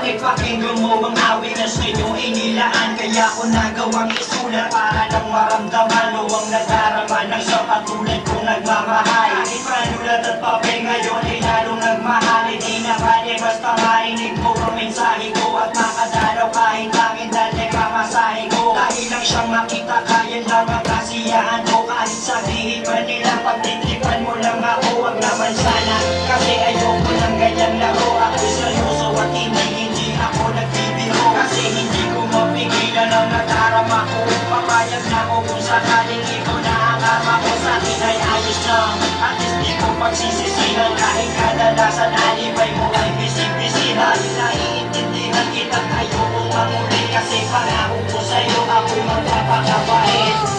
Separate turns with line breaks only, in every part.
Bakit pakinggan mo mga awit na sa'yo ay nilaan? Kaya ko nagawang isulat para lang maramdaman luwang nadarama ng sa patulad kong nagmamahal. Kahit panulat at papel ngayon ay lalong nagmahal. Hindi na kaya basta marinig mo ang mensahe ko at makadalaw kahit langit dahil kamasahe ko. Dahil lang siyang makita kaya lang ang kasiyahan ko. Kahit sabihin pa nila pagtitripan mo lang ako, wag naman sana. Kasi ayoko ng ganyang laro. Ako seryoso at hindi ako nagbibiro. Kasi hindi ko mapigilan ang nadarama ko. Papayag na ako kung sakaling ikaw na ang ama ko. Sa akin ay ayos lang at hindi ko pagsisisihan. Kahit kadalasan alibay mo ay bisig-bisig. Dahil naiintindihan kita't ayokong mamuli. Kasi pangako ko sa'yo ako magpapakabait.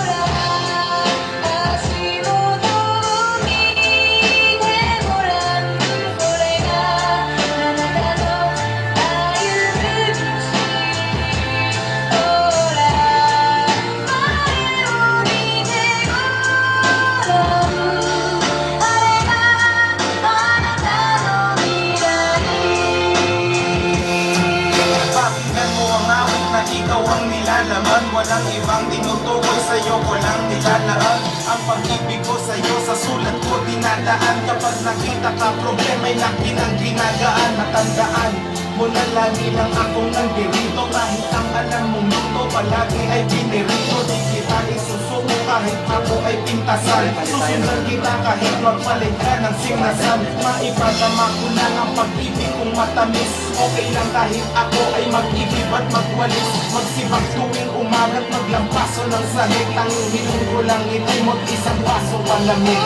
Ikaw ang nilalaman, walang ibang tinutukoy sa'yo, walang nilalaan. Ang pag-ibig ko sa'yo sa sulat ko dinadaan. Kapag nakita ka problema'y laki ng ginagaan. Matandaan mo na lagi lang akong nandirito. Kahit ang alam mong mundo palagi ay binirito. Di kita isusuko kahit ako ay pintasan. Susundan kita kahit magpalit ka ng singnasan. Maipadama ko lang ang pag-ibig kong matamis. Okay lang kahit ako ay mag-ibig at magwalis. Magsibak tuwing umagat maglampaso ng sahig. Ang hiling ko lang ito'y mag-isang baso palamig.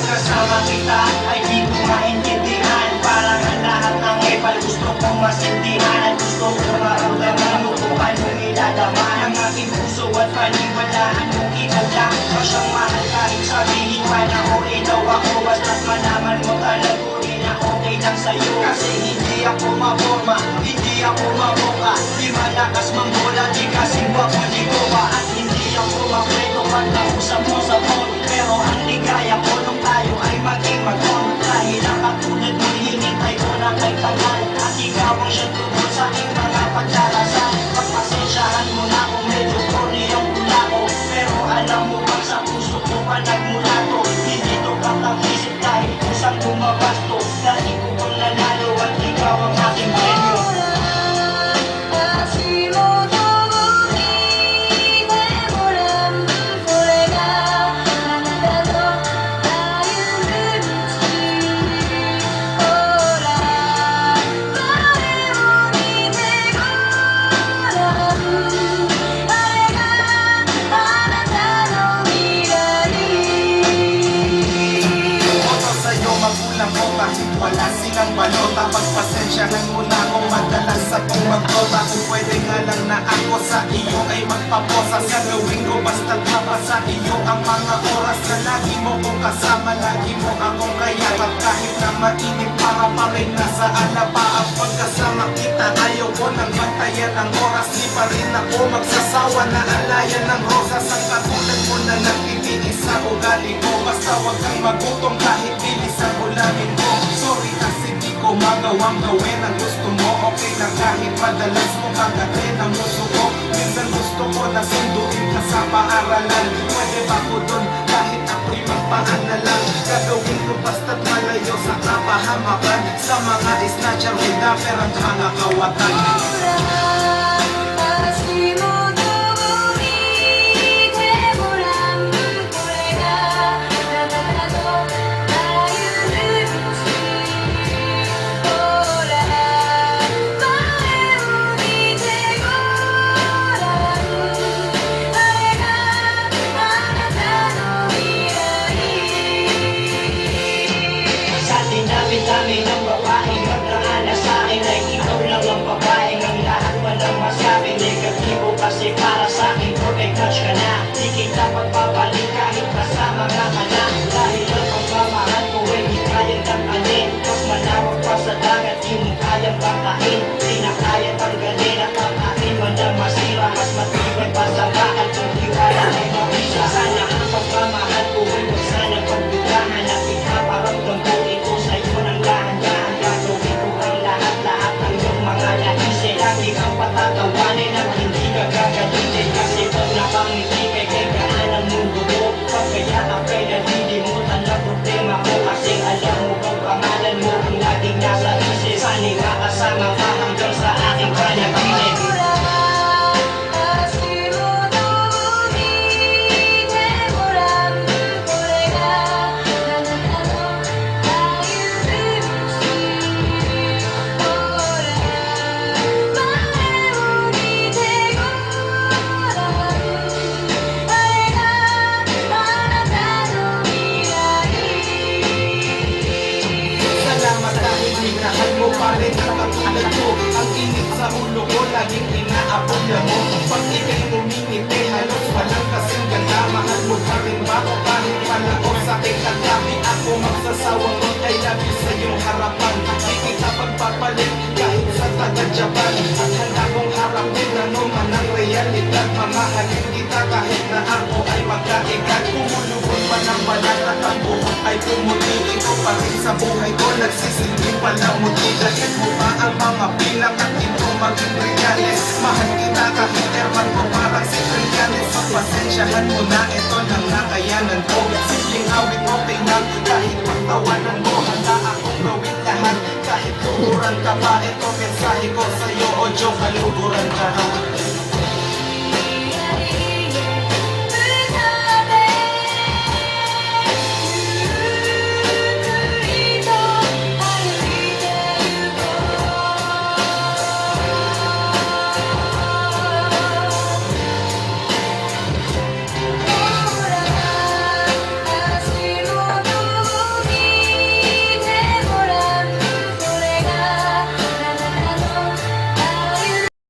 Kasama kita ay di ko maintindihan. Parang ang lahat ng ipal gusto kong masindihan. At gusto kong maramdaman mo kung anong ilalaman ang aking puso at paniwalaan kung ikaw lang pa siyang mahal. Kahit sabihin pa na okay daw ako, basta't malaman mo talagunin na okay lang sa'yo. Kasi hindi ako maforma, hindi ako maboka, di malakas mangbola, di kasi wako di goba. At hindi ako mapwedo pag nausap mo sa phone. Pero ang ligaya ko nung tayo ay maging magkon. Dahil ang katulad mo hinintay ko na kay tagal. At ikaw ang siyang tugol sa aking mga pagdarasan. Pagpasensyahan mo na kung medyo corny ang hula ko. Pero alam mo bang sa puso ko pa nagmula to. Hindi to katang-isip dahil kusang lumabas to. Dahil ko bang nanalo at ikaw ang aking premyo.
Wala silang balota, pagpasensyahan mo na kung madalas akong magkota. Kung pwede nga lang na ako sa iyo ay magpaposa. Gagawin ko basta't mapasa iyo ang mga oras na lagi mo kong kasama. Lagi mo akong kayapat kahit na mainit para pa rin nasa alaba. Ang pagkasama kita ayaw ko nang bantayan ang oras. Di pa rin ako magsasawa na alayan ng rosas. Ang katulad mo na nagtitiis sa ugali ko. Basta wag kang magutom kahit bilisan mo lamin ko. Sorry kasi di ko magawang gawin ang gusto mo. Okay lang kahit madalas mo kagatin ang muso ko. Minsan gusto ko na sunduin ka sa paaralan. Pwede ba ko dun kahit ako'y magpaanalan? Gagawin ko basta't malayo sa kapahamakan. Sa mga snatcher, kidnapper at mga kawatan.
Dami ng babaeng magdaan na sa'kin ay ikaw lang ang babaeng ang lahat touch ka na. Di kita pagpapalik kahit kasama nga ka na. Dahil ang pagmamahal ko ay di kayang tanggalin. Mas malawak pa sa dagat, di mo kayang bangkain. Di na kaya tanggalin at kakain man na masira. Mas matibay pa sa bakal kung tiwala ay mabisa. Sana ang pagmamahal ko ay huwag sana pagdudahan. At ikaparamdam ko ito sa'yo ng dahan-dahan. Gagawin ko ang lahat-lahat ng iyong mga naisin. Lagi kang patatawanin at hindi ka gagalitin. Kasi pag napangiti kay gaan ang mundo ko. Pag kaya aka'y nalilimutan na problema ko. Kasi alam mo bang pangalan mo ang laging nasa isip. Sana'y makasama ka hanggang sa aking panaginip.
Salamat dahil minahal mo pa rin ang katulad ko. Ang init sa ulo ko, laging inaabula mo. Pag ika'y umingiti, halos walang kasing ganda. Mahal mo pa rin ba o kahit palao sa aking katabi? Ako magsasawang mag-I love you sa iyong harapan. Di kita pagpapalit kahit sa taga-Japan. At handa kong harapin ano man ang realidad. Mamahalin kita kahit na ako ay magkaikat. Kumulubog pa ng balat at ang buhok ay pumuti. Ito pa rin sa buhay ko, nagsisilbi pala muti. Dahil mo ba ang mga bilang at ito maging reales? Mahal kita kahit erman ko parang si Trillanes. Pagpasensyahan mo na, ito lang nakayanan ko. Simpleng awit okay lang, kahit pagtawanan mo. Handa akong gawin lahat, kahit tuturan ka pa. Ito mensahe ko sa'yo, o Diyos, kaluguran ka.